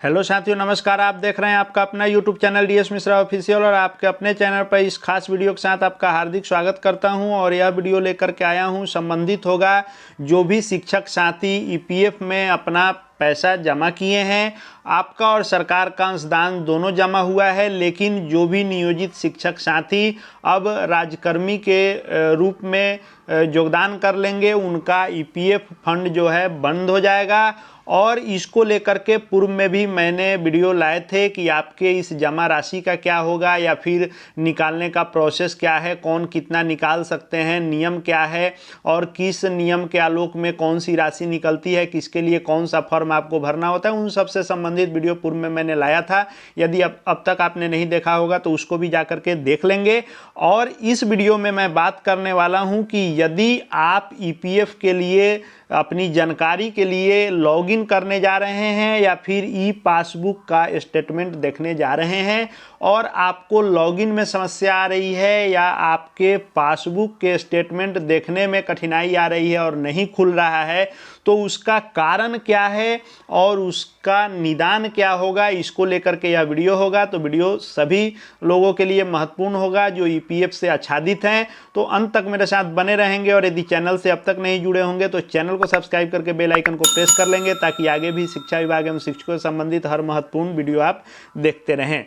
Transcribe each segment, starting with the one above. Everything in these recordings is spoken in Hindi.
हेलो साथियों, नमस्कार। आप देख रहे हैं आपका अपना YouTube channel DS Mishra official और आपके अपने चैनल पर इस खास वीडियो के साथ आपका हार्दिक स्वागत करता हूं। और यह वीडियो लेकर के आया हूं, संबंधित होगा जो भी शिक्षक साथी ईपीएफ में अपना पैसा जमा किए हैं। आपका और सरकार का अंशदान दोनों जमा हुआ है, लेकिन जो भी नियोजित शिक्षक साथी अब राज्यकर्मी के रूप में योगदान कर लेंगे, उनका ईपीएफ फंड जो है बंद हो जाएगा। और इसको लेकर के पूर्व में भी मैंने वीडियो लाए थे कि आपके इस जमा राशि का क्या होगा या फिर निकालने का प्रोसेस क्या है, कौन कितना निकाल सकते हैं, नियम क्या है और किस नियम के आलोक में कौन सी राशि निकलती है, किसके लिए कौन सा फॉर्म आपको भरना होता है। उन सब से संबंधित वीडियो पूर्व में मैंने लाया था। यदि अब तक आपने नहीं देखा होगा तो उसको भी जा करके देख लेंगे। और इस वीडियो में मैं बात करने वाला हूं कि यदि आप ईपीएफ के लिए अपनी जानकारी के लिए लॉगिन करने जा रहे हैं या फिर ई पासबुक का स्टेटमेंट देखने जा रहे हैं और आपको लॉगिन में समस्या आ रही है या आपके पासबुक के स्टेटमेंट देखने में कठिनाई आ रही है और नहीं खुल रहा है, तो उसका कारण क्या है और उसका निदान क्या होगा, इसको लेकर के यह वीडियो होगा। तो वीडियो सभी लोगों के लिए महत्वपूर्ण होगा जो ईपीएफ से आच्छादित हैं। तो अंत तक मेरे साथ बने रहेंगे और यदि चैनल से अब तक नहीं जुड़े होंगे तो चैनल को सब्सक्राइब करके बेल आइकन को प्रेस कर लेंगे, ताकि आगे भी शिक्षा विभाग एवं शिक्षकों से संबंधित हर महत्वपूर्ण वीडियो आप देखते रहें।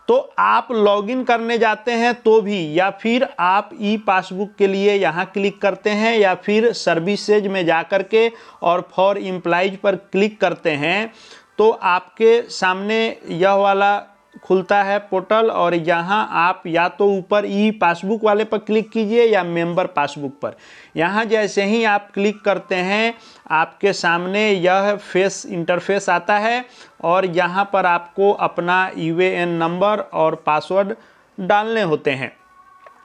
तो आप लॉगिन करने जाते हैं तो भी, या फिर आप ई पासबुक के लिए यहाँ क्लिक करते हैं या फिर सर्विसेज में जा कर के और फॉर एम्प्लॉइज पर क्लिक करते हैं, तो आपके सामने यह वाला खुलता है पोर्टल। और यहाँ आप या तो ऊपर ई पासबुक वाले पर क्लिक कीजिए या मेंबर पासबुक पर। यहाँ जैसे ही आप क्लिक करते हैं आपके सामने यह फेस इंटरफेस आता है और यहाँ पर आपको अपना यूएएन नंबर और पासवर्ड डालने होते हैं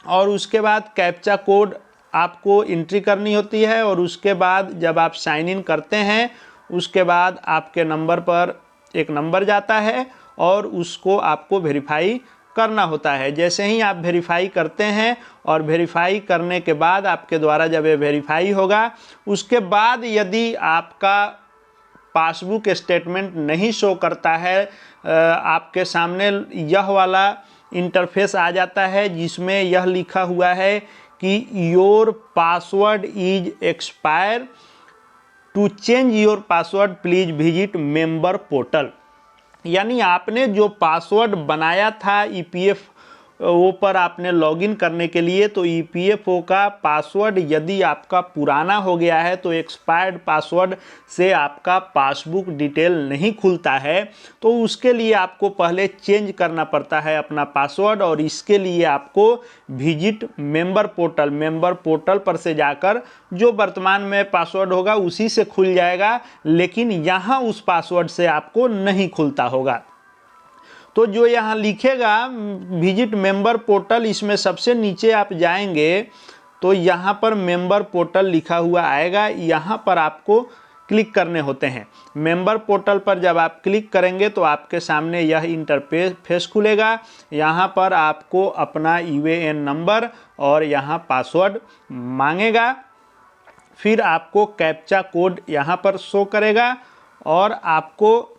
और उसके बाद कैप्चा कोड आपको एंट्री करनी होती है। और उसके बाद जब आप साइन इन करते हैं उसके बाद आपके नंबर पर एक नंबर जाता है और उसको आपको वेरीफाई करना होता है। जैसे ही आप वेरीफाई करते हैं और वेरीफाई करने के बाद आपके द्वारा जब ये वेरीफाई होगा, उसके बाद यदि आपका पासबुक स्टेटमेंट नहीं शो करता है, आपके सामने यह वाला इंटरफेस आ जाता है जिसमें यह लिखा हुआ है कि your password is expire, to change your password please visit member portal. यानी आपने जो पासवर्ड बनाया था ईपीएफ ओ पर आपने लॉगिन करने के लिए, तो ईपीएफओ का पासवर्ड यदि आपका पुराना हो गया है तो एक्सपायर्ड पासवर्ड से आपका पासबुक डिटेल नहीं खुलता है। तो उसके लिए आपको पहले चेंज करना पड़ता है अपना पासवर्ड और इसके लिए आपको विजिट मेंबर पोर्टल पर से जाकर जो वर्तमान में पासवर्ड होगा उसी से खुल जाएगा, लेकिन यहाँ उस पासवर्ड से आपको नहीं खुलता होगा। तो जो यहाँ लिखेगा विजिट मेंबर पोर्टल, इसमें सबसे नीचे आप जाएंगे तो यहाँ पर मेंबर पोर्टल लिखा हुआ आएगा, यहाँ पर आपको क्लिक करने होते हैं। मेंबर पोर्टल पर जब आप क्लिक करेंगे तो आपके सामने यह इंटरफेस खुलेगा। यहाँ पर आपको अपना यूएएन नंबर और यहाँ पासवर्ड मांगेगा, फिर आपको कैप्चा कोड यहाँ पर शो करेगा और आपको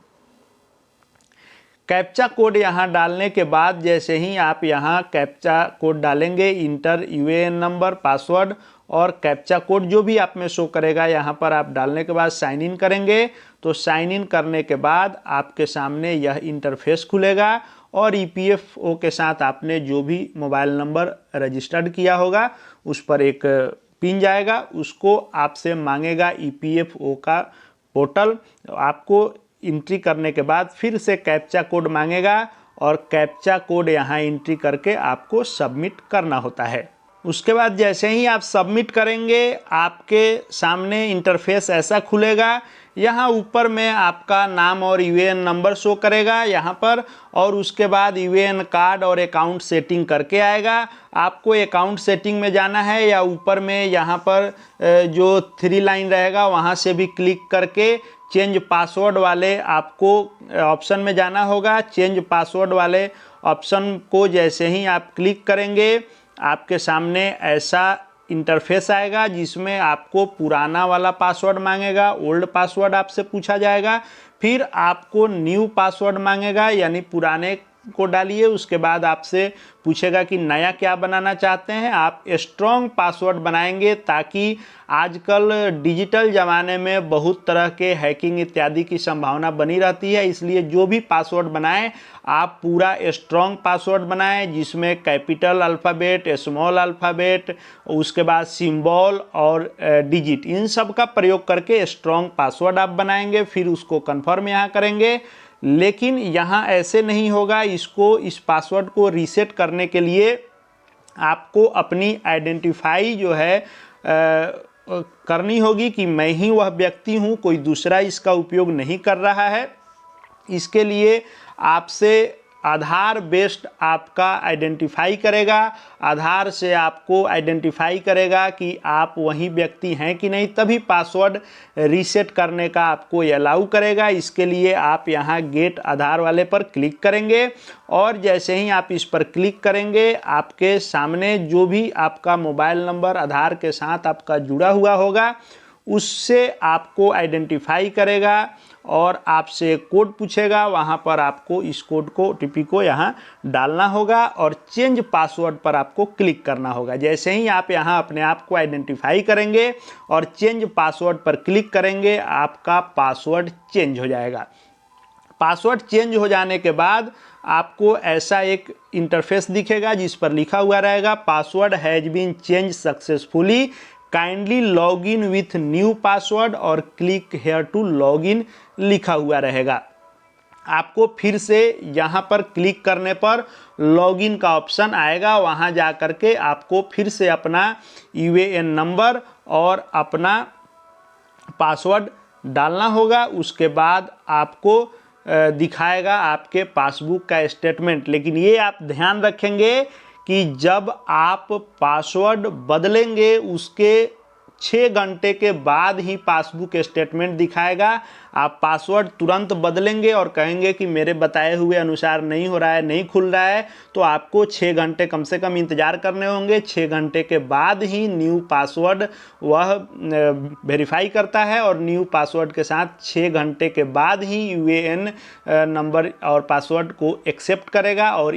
कैप्चा कोड यहाँ डालने के बाद जैसे ही आप यहाँ कैप्चा कोड डालेंगे, इंटर यूएएन नंबर, पासवर्ड और कैप्चा कोड जो भी आप में शो करेगा, यहाँ पर आप डालने के बाद साइन इन करेंगे। तो साइन इन करने के बाद आपके सामने यह इंटरफेस खुलेगा और ईपीएफओ के साथ आपने जो भी मोबाइल नंबर रजिस्टर्ड किया होगा उस पर एक पिन जाएगा, उसको आपसे मांगेगा ईपीएफओ का पोर्टल। आपको एंट्री करने के बाद फिर से कैप्चा कोड मांगेगा और कैप्चा कोड यहाँ एंट्री करके आपको सबमिट करना होता है। उसके बाद जैसे ही आप सबमिट करेंगे आपके सामने इंटरफेस ऐसा खुलेगा। यहाँ ऊपर में आपका नाम और यूएएन नंबर शो करेगा यहाँ पर, और उसके बाद यूएएन कार्ड और अकाउंट सेटिंग करके आएगा। आपको अकाउंट सेटिंग में जाना है या ऊपर में यहाँ पर जो 3 लाइन रहेगा वहाँ से भी क्लिक करके चेंज पासवर्ड वाले आपको ऑप्शन में जाना होगा। चेंज पासवर्ड वाले ऑप्शन को जैसे ही आप क्लिक करेंगे आपके सामने ऐसा इंटरफेस आएगा जिसमें आपको पुराना वाला पासवर्ड मांगेगा, ओल्ड पासवर्ड आपसे पूछा जाएगा, फिर आपको न्यू पासवर्ड मांगेगा, यानी पुराने को डालिए, उसके बाद आपसे पूछेगा कि नया क्या बनाना चाहते हैं। आप स्ट्रॉन्ग पासवर्ड बनाएंगे ताकि आजकल डिजिटल ज़माने में बहुत तरह के हैकिंग इत्यादि की संभावना बनी रहती है, इसलिए जो भी पासवर्ड बनाएं आप पूरा स्ट्रॉन्ग पासवर्ड बनाएं जिसमें कैपिटल अल्फ़ाबेट, स्मॉल अल्फ़ाबेट, उसके बाद सिंबल और डिजिट, इन सब का प्रयोग करके स्ट्रॉन्ग पासवर्ड आप बनाएंगे। फिर उसको कन्फर्म यहाँ करेंगे। लेकिन यहाँ ऐसे नहीं होगा, इस पासवर्ड को रीसेट करने के लिए आपको अपनी आइडेंटिफाई जो है करनी होगी कि मैं ही वह व्यक्ति हूँ, कोई दूसरा इसका उपयोग नहीं कर रहा है। इसके लिए आपसे आधार बेस्ड आपका आइडेंटिफाई करेगा, आधार से आपको आइडेंटिफाई करेगा कि आप वही व्यक्ति हैं कि नहीं, तभी पासवर्ड रीसेट करने का आपको अलाउ करेगा। इसके लिए आप यहाँ गेट आधार वाले पर क्लिक करेंगे और जैसे ही आप इस पर क्लिक करेंगे आपके सामने जो भी आपका मोबाइल नंबर आधार के साथ आपका जुड़ा हुआ होगा उससे आपको आइडेंटिफाई करेगा और आपसे कोड पूछेगा, वहाँ पर आपको इस कोड को OTP को यहाँ डालना होगा और चेंज पासवर्ड पर आपको क्लिक करना होगा। जैसे ही आप यहाँ अपने आप को आइडेंटिफाई करेंगे और चेंज पासवर्ड पर क्लिक करेंगे आपका पासवर्ड चेंज हो जाएगा। पासवर्ड चेंज हो जाने के बाद आपको ऐसा एक इंटरफेस दिखेगा जिस पर लिखा हुआ रहेगा password has been change successfully, kindly log in with new password और click here to log in लिखा हुआ रहेगा। आपको फिर से यहाँ पर क्लिक करने पर लॉगिन का ऑप्शन आएगा, वहाँ जा कर के आपको फिर से अपना UAN नंबर और अपना पासवर्ड डालना होगा। उसके बाद आपको दिखाएगा आपके पासबुक का स्टेटमेंट। लेकिन ये आप ध्यान रखेंगे कि जब आप पासवर्ड बदलेंगे उसके 6 घंटे के बाद ही पासबुक स्टेटमेंट दिखाएगा। आप पासवर्ड तुरंत बदलेंगे और कहेंगे कि मेरे बताए हुए अनुसार नहीं हो रहा है, नहीं खुल रहा है, तो आपको 6 घंटे कम से कम इंतज़ार करने होंगे। 6 घंटे के बाद ही न्यू पासवर्ड वह वेरीफाई करता है और न्यू पासवर्ड के साथ 6 घंटे के बाद ही UAN नंबर और पासवर्ड को एक्सेप्ट करेगा और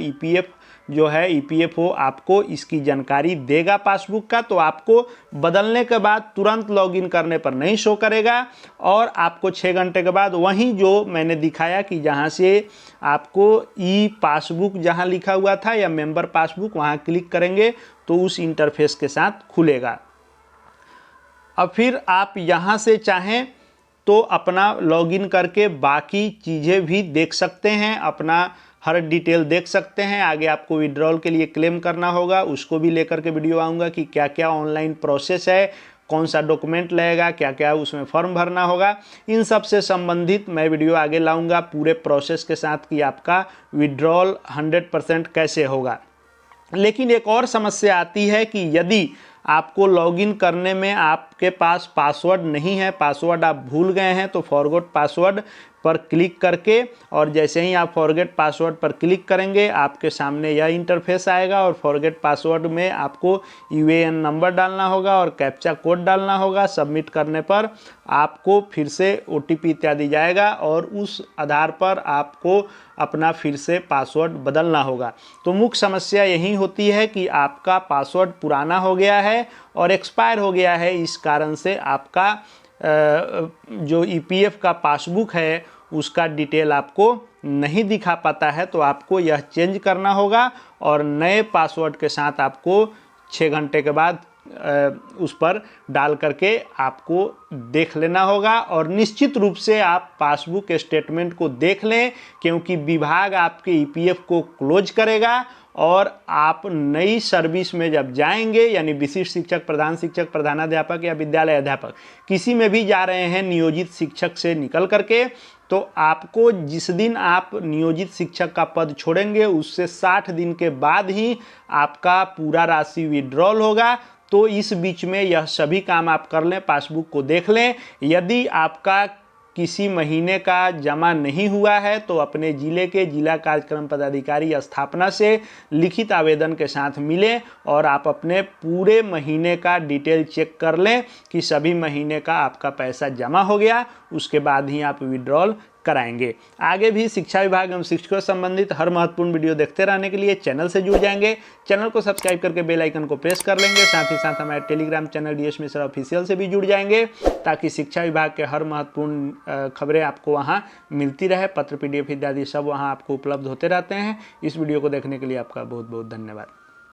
EPFO आपको इसकी जानकारी देगा पासबुक का। तो आपको बदलने के बाद तुरंत लॉगिन करने पर नहीं शो करेगा और आपको 6 घंटे के बाद वहीं जो मैंने दिखाया कि जहां से आपको पासबुक जहां लिखा हुआ था या मेंबर पासबुक, वहां क्लिक करेंगे तो उस इंटरफेस के साथ खुलेगा। अब फिर आप यहां से चाहें तो अपना लॉगिन करके बाकी चीज़ें भी देख सकते हैं, अपना हर डिटेल देख सकते हैं। आगे आपको विड्रॉल के लिए क्लेम करना होगा, उसको भी लेकर के वीडियो आऊँगा कि क्या क्या ऑनलाइन प्रोसेस है, कौन सा डॉक्यूमेंट लगेगा, क्या क्या उसमें फॉर्म भरना होगा, इन सब से संबंधित मैं वीडियो आगे लाऊंगा पूरे प्रोसेस के साथ कि आपका विड्रॉल 100% कैसे होगा। लेकिन एक और समस्या आती है कि यदि आपको लॉगिन करने में आपके पास पासवर्ड नहीं है, पासवर्ड आप भूल गए हैं, तो फॉरगॉट पासवर्ड पर क्लिक करके और जैसे ही आप फॉरगेट पासवर्ड पर क्लिक करेंगे आपके सामने यह इंटरफेस आएगा और फॉरगेट पासवर्ड में आपको UAN नंबर डालना होगा और कैप्चा कोड डालना होगा। सबमिट करने पर आपको फिर से OTP इत्यादि जाएगा और उस आधार पर आपको अपना फिर से पासवर्ड बदलना होगा। तो मुख्य समस्या यही होती है कि आपका पासवर्ड पुराना हो गया है और एक्सपायर हो गया है, इस कारण से आपका जो EPF का पासबुक है उसका डिटेल आपको नहीं दिखा पाता है। तो आपको यह चेंज करना होगा और नए पासवर्ड के साथ आपको 6 घंटे के बाद उस पर डाल करके आपको देख लेना होगा। और निश्चित रूप से आप पासबुक स्टेटमेंट को देख लें, क्योंकि विभाग आपके EPF को क्लोज करेगा और आप नई सर्विस में जब जाएंगे, यानी विशिष्ट शिक्षक, प्रधान शिक्षक, प्रधानाध्यापक या विद्यालय अध्यापक किसी में भी जा रहे हैं नियोजित शिक्षक से निकल करके, तो आपको जिस दिन आप नियोजित शिक्षक का पद छोड़ेंगे उससे 60 दिन के बाद ही आपका पूरा राशि विड्रॉल होगा। तो इस बीच में यह सभी काम आप कर लें, पासबुक को देख लें। यदि आपका किसी महीने का जमा नहीं हुआ है तो अपने जिले के जिला कार्यक्रम पदाधिकारी स्थापना से लिखित आवेदन के साथ मिलें और आप अपने पूरे महीने का डिटेल चेक कर लें कि सभी महीने का आपका पैसा जमा हो गया, उसके बाद ही आप विड्रॉल कराएंगे। आगे भी शिक्षा विभाग एवं शिक्षकों से संबंधित हर महत्वपूर्ण वीडियो देखते रहने के लिए चैनल से जुड़ जाएंगे। चैनल को सब्सक्राइब करके बेल आइकन को प्रेस कर लेंगे। साथ ही साथ हमारे Telegram channel DS Mishra official से भी जुड़ जाएंगे ताकि शिक्षा विभाग के हर महत्वपूर्ण खबरें आपको वहाँ मिलती रहे। पत्र PDF इत्यादि सब वहाँ आपको उपलब्ध होते रहते हैं। इस वीडियो को देखने के लिए आपका बहुत बहुत धन्यवाद।